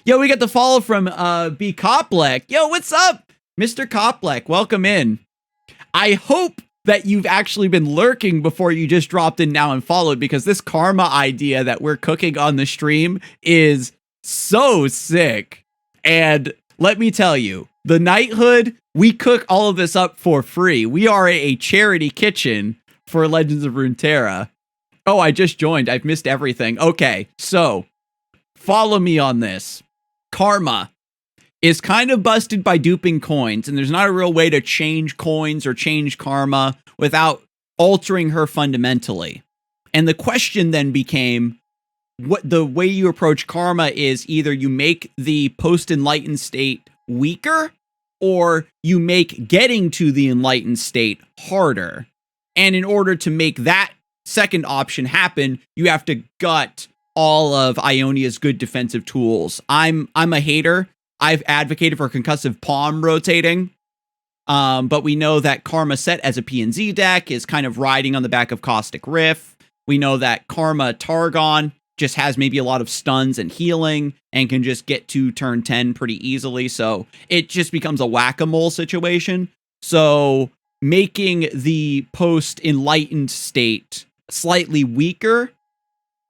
Yo, we got the follow from B Kopleck. Yo, what's up, Mr. Kopleck? Welcome in. I hope that you've actually been lurking before you just dropped in now and followed, because this karma idea that we're cooking on the stream is so sick. And let me tell you, the knighthood, we cook all of this up for free. We are a charity kitchen for Legends of Runeterra. Oh, I just joined. I've missed everything. Okay, so follow me on this. Karma is kind of busted by duping coins, and there's not a real way to change coins or change karma without altering her fundamentally. And the question then became, what the way you approach karma is either you make the post-enlightened state weaker, or you make getting to the enlightened state harder. And in order to make that second option happen, you have to gut all of Ionia's good defensive tools. I'm a hater. I've advocated for concussive palm rotating, but we know that Karma set as a PNZ deck is kind of riding on the back of Caustic Riff. We know that Karma Targon just has maybe a lot of stuns and healing and can just get to turn 10 pretty easily, so it just becomes a whack-a-mole situation. So making the post-enlightened state slightly weaker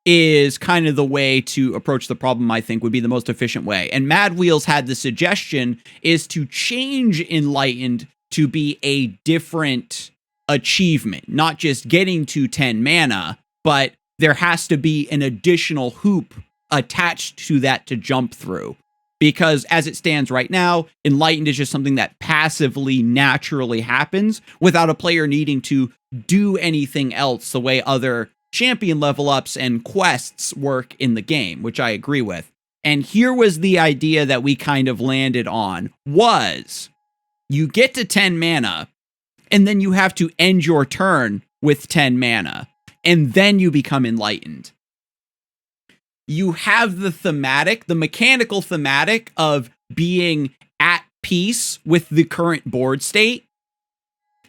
is kind of the way to approach the problem, I think, would be the most efficient way. And Mad Wheels had the suggestion is to change Enlightened to be a different achievement, not just getting to 10 mana, but there has to be an additional hoop attached to that to jump through. Because as it stands right now, Enlightened is just something that passively, naturally happens without a player needing to do anything else the way other champion level ups and quests work in the game, which I agree with. And here was the idea that we kind of landed on, was you get to 10 mana, and then you have to end your turn with 10 mana, and then you become enlightened. You have the mechanical thematic of being at peace with the current board state.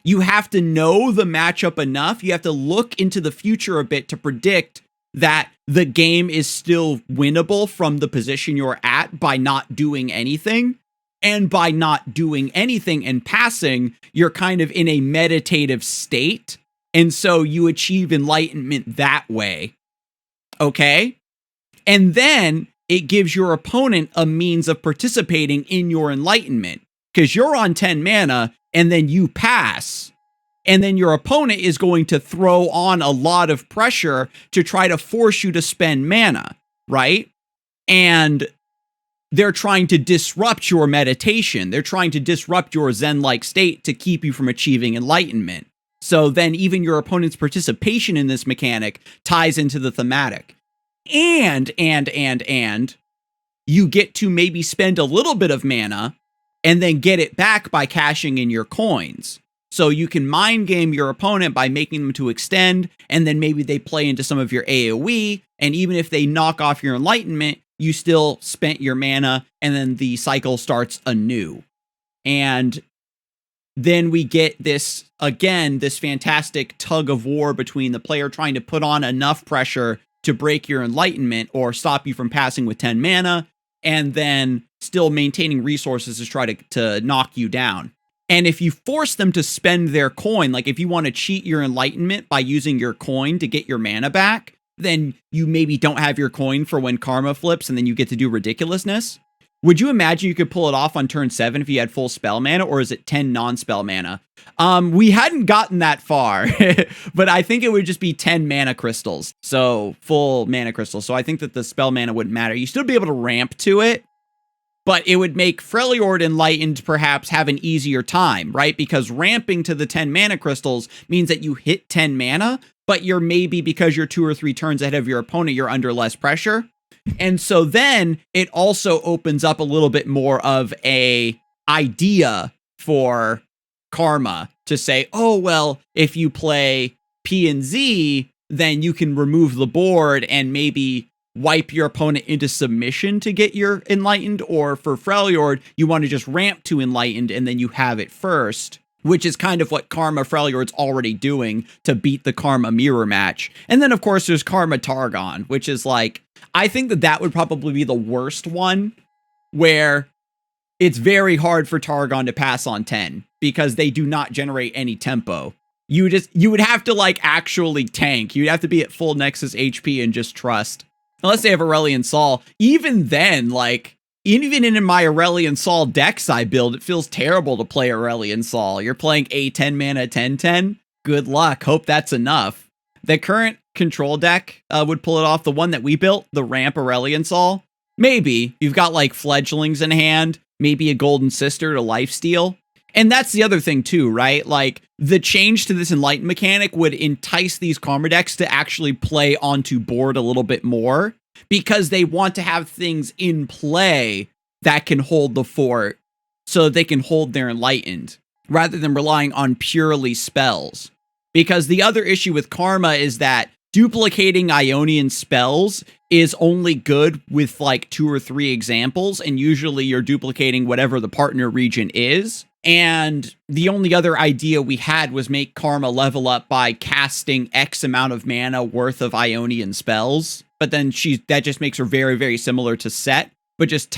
You have to know the matchup enough. You have to look into the future a bit to predict that the game is still winnable from the position you're at by not doing anything. And by not doing anything and passing, you're kind of in a meditative state. And so you achieve enlightenment that way. Okay? And then it gives your opponent a means of participating in your enlightenment. Because you're on 10 mana, and then you pass, and then your opponent is going to throw on a lot of pressure to try to force you to spend mana, right? And they're trying to disrupt your meditation. They're trying to disrupt your Zen-like state to keep you from achieving enlightenment. So then even your opponent's participation in this mechanic ties into the thematic. And you get to maybe spend a little bit of mana and then get it back by cashing in your coins. So you can mind game your opponent by making them to extend, and then maybe they play into some of your AoE, and even if they knock off your enlightenment, you still spent your mana, and then the cycle starts anew. And then we get this, again, this fantastic tug of war between the player trying to put on enough pressure to break your enlightenment or stop you from passing with 10 mana, and then still maintaining resources to try to knock you down. And if you force them to spend their coin, like if you want to cheat your enlightenment by using your coin to get your mana back, then you maybe don't have your coin for when karma flips and then you get to do ridiculousness. Would you imagine you could pull it off on turn 7 if you had full spell mana, or is it 10 non-spell mana? We hadn't gotten that far, but I think it would just be 10 mana crystals. So full mana crystals. So I think that the spell mana wouldn't matter. You still be able to ramp to it, but it would make Freljord Enlightened perhaps have an easier time, right? Because ramping to the 10 mana crystals means that you hit 10 mana, but you're maybe, because you're 2 or 3 turns ahead of your opponent, you're under less pressure. And so then it also opens up a little bit more of a idea for Karma to say, oh, well, if you play P and Z, then you can remove the board and maybe wipe your opponent into submission to get your Enlightened. Or for Freljord, you want to just ramp to Enlightened and then you have it first, which is kind of what Karma Freljord's already doing to beat the Karma mirror match. And then, of course, there's Karma Targon, which is like, I think that that would probably be the worst one where it's very hard for Targon to pass on 10 because they do not generate any tempo. You would have to like actually tank. You'd have to be at full Nexus HP and just trust. Unless they have Aurelion Sol. Even then, like, even in my Aurelion Sol decks I build, it feels terrible to play Aurelion Sol. You're playing a 10 mana 10/10. Good luck. Hope that's enough. The current control deck would pull it off. The one that we built, the ramp Aurelion Sol. Maybe. You've got like fledglings in hand. Maybe a Golden Sister to lifesteal. And that's the other thing too, right? Like, the change to this Enlighten mechanic would entice these Karma decks to actually play onto board a little bit more, because they want to have things in play that can hold the fort so that they can hold their Enlightened, rather than relying on purely spells. Because the other issue with Karma is that duplicating Ionian spells is only good with like 2 or 3 examples, and usually you're duplicating whatever the partner region is. And the only other idea we had was make Karma level up by casting X amount of mana worth of Ionian spells. But then that just makes her very, very similar to Set, but just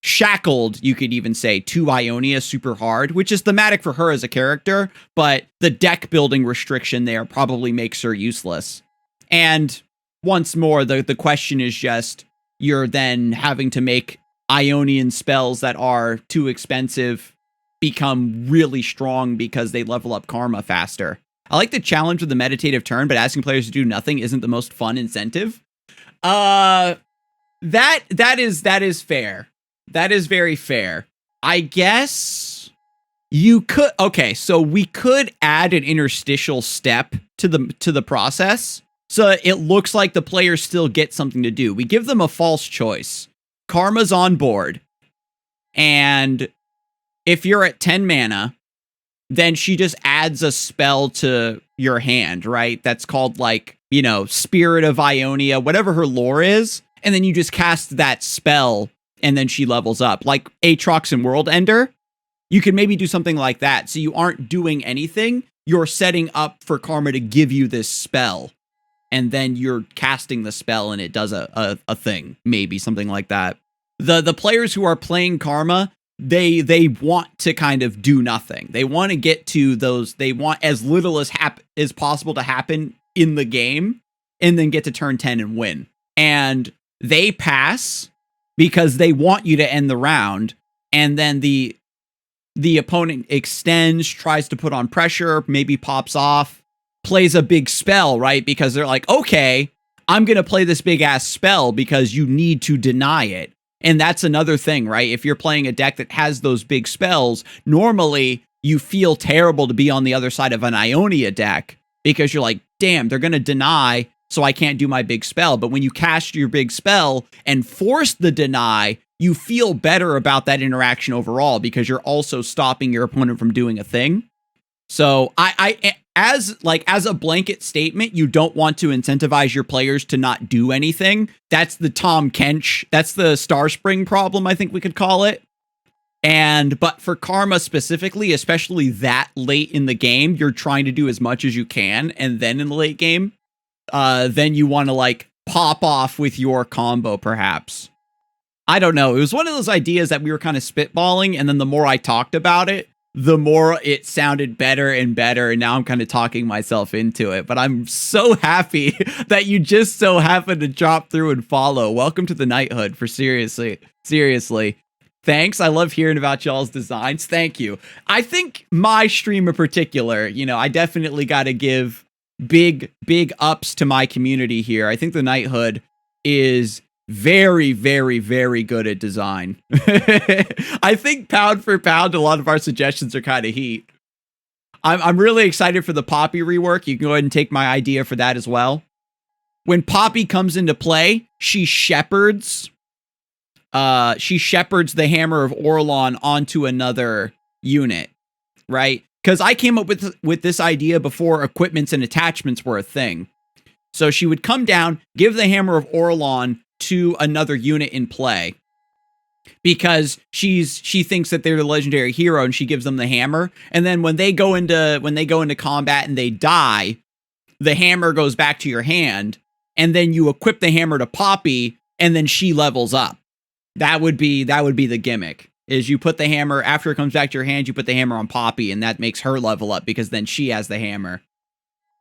shackled, you could even say, to Ionia super hard, which is thematic for her as a character, but the deck building restriction there probably makes her useless. And once more, the question is just, you're then having to make Ionian spells that are too expensive become really strong because they level up Karma faster. I like the challenge of the meditative turn, but asking players to do nothing isn't the most fun incentive. That is fair. That is very fair. I guess you could. Okay, so we could add an interstitial step to the process, so it looks like the players still get something to do. We give them a false choice. Karma's on board, and if you're at 10 mana, then she just adds a spell to your hand, right? That's called, like, you know, Spirit of Ionia, whatever her lore is. And then you just cast that spell, and then she levels up. Like Aatrox and World Ender. You can maybe do something like that. So you aren't doing anything. You're setting up for Karma to give you this spell. And then you're casting the spell, and it does a thing. Maybe something like that. The players who are playing Karma, they want to kind of do nothing. They want to get to those. They want as little as possible to happen in the game, and then get to turn 10 and win. And they pass because they want you to end the round. And then the opponent extends, tries to put on pressure, maybe pops off, plays a big spell, right? Because they're like, okay, I'm going to play this big ass spell because you need to deny it. And that's another thing, right? If you're playing a deck that has those big spells, normally you feel terrible to be on the other side of an Ionia deck because you're like, damn, they're going to deny, so I can't do my big spell. But when you cast your big spell and force the deny, you feel better about that interaction overall because you're also stopping your opponent from doing a thing. So as a blanket statement, you don't want to incentivize your players to not do anything. That's the Tom Kench, that's the Starspring problem, I think we could call it. But for Karma specifically, especially that late in the game, you're trying to do as much as you can. And then in the late game, then you want to like pop off with your combo, perhaps. I don't know. It was one of those ideas that we were kind of spitballing. And then the more I talked about it, the more it sounded better and better. And now I'm kind of talking myself into it. But I'm so happy that you just so happen to drop through and follow. Welcome to the Knighthood, for seriously. Thanks. I love hearing about y'all's designs. Thank you. I think my stream in particular, you know, I definitely got to give big ups to my community here. I think the Knighthood is very, very, very good at design. I think pound for pound, a lot of our suggestions are kind of heat. I'm really excited for the Poppy rework. You can go ahead and take my idea for that as well. When Poppy comes into play, she shepherds the Hammer of Orlon onto another unit, right? Because I came up with this idea before equipments and attachments were a thing. So she would come down, give the Hammer of Orlon to another unit in play, because she thinks that they're the legendary hero, and she gives them the hammer. And then when they go into combat and they die, the hammer goes back to your hand, and then you equip the hammer to Poppy, and then she levels up. That would be the gimmick. Is you put the hammer after it comes back to your hand, you put the hammer on Poppy, and that makes her level up because then she has the hammer.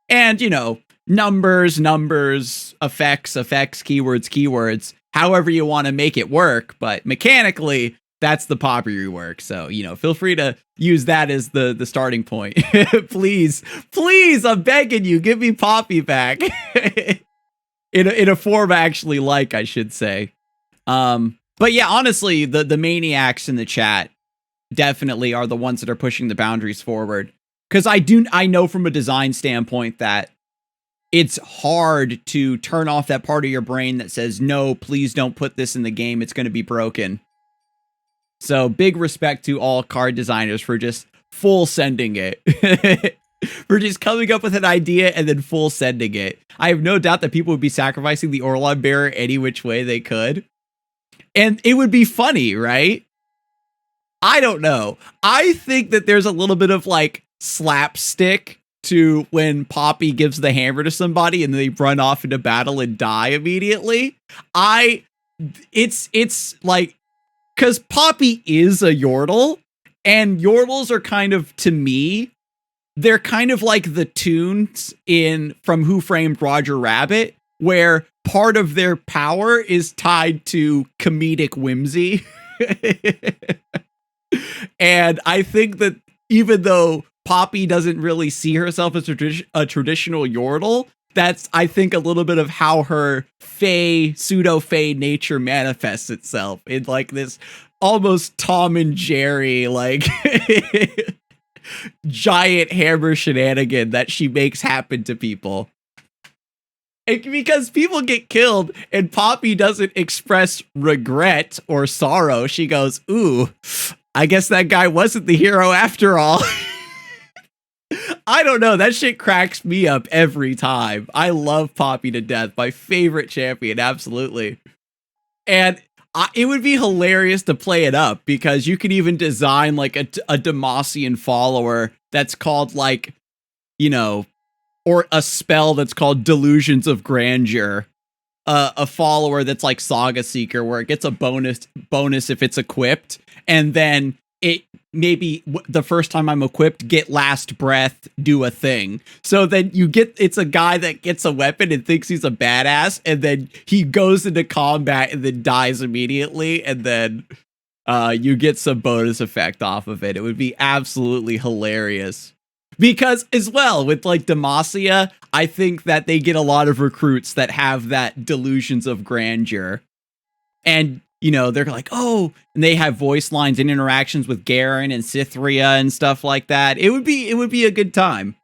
And numbers, effects, keywords, however you want to make it work, but mechanically, that's the Poppy rework. So, feel free to use that as the starting point. Please, I'm begging you, give me Poppy back. in a form I actually like, I should say. But yeah, honestly, the maniacs in the chat definitely are the ones that are pushing the boundaries forward. Because I know from a design standpoint that it's hard to turn off that part of your brain that says, no, please don't put this in the game. It's going to be broken. So big respect to all card designers for just full sending it. For just coming up with an idea and then full sending it. I have no doubt that people would be sacrificing the Orlon Bearer any which way they could. And it would be funny, right? I don't know. I think that there's a little bit of like slapstick to when Poppy gives the hammer to somebody and they run off into battle and die immediately. It's like, because Poppy is a Yordle, and Yordles are kind of, to me, they're kind of like the Toons from Who Framed Roger Rabbit, where part of their power is tied to comedic whimsy. And I think that even though Poppy doesn't really see herself as a traditional Yordle, that's, I think, a little bit of how her pseudo-Fey nature manifests itself in like this almost Tom and Jerry, like giant hammer shenanigan that she makes happen to people. Because people get killed and Poppy doesn't express regret or sorrow. She goes, ooh, I guess that guy wasn't the hero after all. I don't know. That shit cracks me up every time. I love Poppy to death. My favorite champion. Absolutely. And it would be hilarious to play it up because you could even design like a Demacian follower that's called like, or a spell that's called Delusions of Grandeur. A follower that's like Saga Seeker, where it gets a bonus if it's equipped, and then it maybe the first time I'm equipped, get last breath, do a thing. So then it's a guy that gets a weapon and thinks he's a badass, and then he goes into combat and then dies immediately, and then you get some bonus effect off of it. It would be absolutely hilarious. Because as well, with like Demacia, I think that they get a lot of recruits that have that Delusions of Grandeur. And, they're like, oh, and they have voice lines and interactions with Garen and Cytheria and stuff like that. It would be a good time.